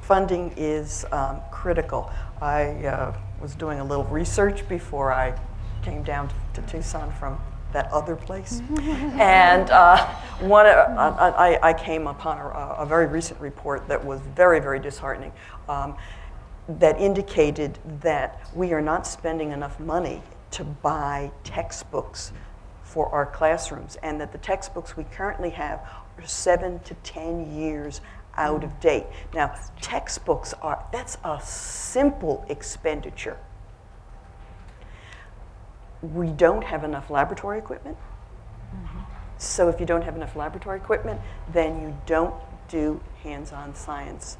funding is critical. I was doing a little research before I came down to Tucson from that other place. And I came upon a very recent report that was very, very disheartening, that indicated that we are not spending enough money to buy textbooks for our classrooms, and that the textbooks we currently have are 7 to 10 years out of date. Now, textbooks that's a simple expenditure. We don't have enough laboratory equipment. So if you don't have enough laboratory equipment, then you don't do hands-on science.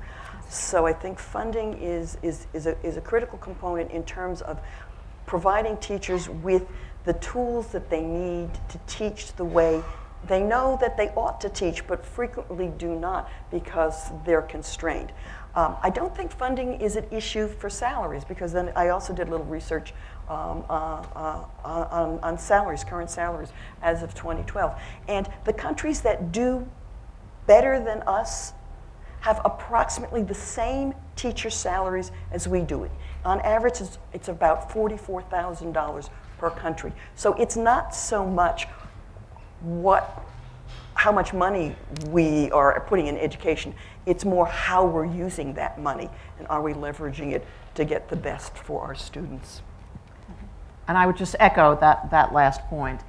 So I think funding is a critical component in terms of providing teachers with the tools that they need to teach the way they know that they ought to teach, but frequently do not because they're constrained. I don't think funding is an issue for salaries, because then I also did a little research on salaries, current salaries as of 2012. And the countries that do better than us have approximately the same teacher salaries as we do. On average, it's about $44,000 per country. So it's not so much how much money we are putting in education. It's more how we're using that money, and are we leveraging it to get the best for our students. And I would just echo that last point.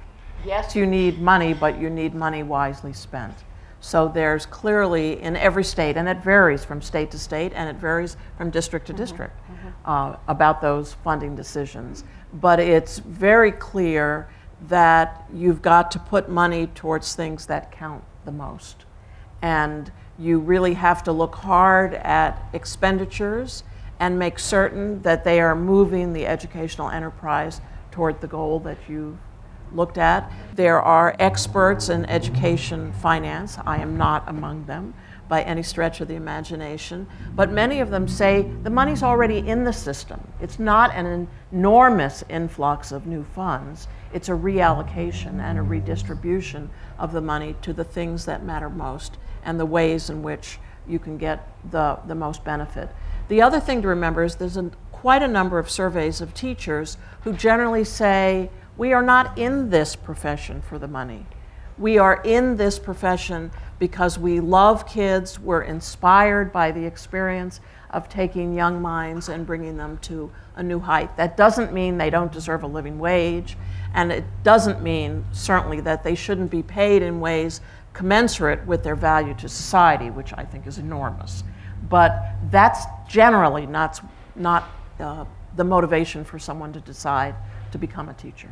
Yes, you need money, but you need money wisely spent. So there's clearly in every state, and it varies from state to state, and it varies from district to district about those funding decisions. But it's very clear that you've got to put money towards things that count the most. And you really have to look hard at expenditures and make certain that they are moving the educational enterprise toward the goal that you looked at. There are experts in education finance. I am not among them by any stretch of the imagination, but many of them say the money's already in the system. It's not an enormous influx of new funds. It's a reallocation and a redistribution of the money to the things that matter most and the ways in which you can get the most benefit. The other thing to remember is there's quite a number of surveys of teachers who generally say, we are not in this profession for the money. We are in this profession because we love kids, we're inspired by the experience of taking young minds and bringing them to a new height. That doesn't mean they don't deserve a living wage, and it doesn't mean, certainly, that they shouldn't be paid in ways commensurate with their value to society, which I think is enormous. But that's generally not the motivation for someone to decide to become a teacher.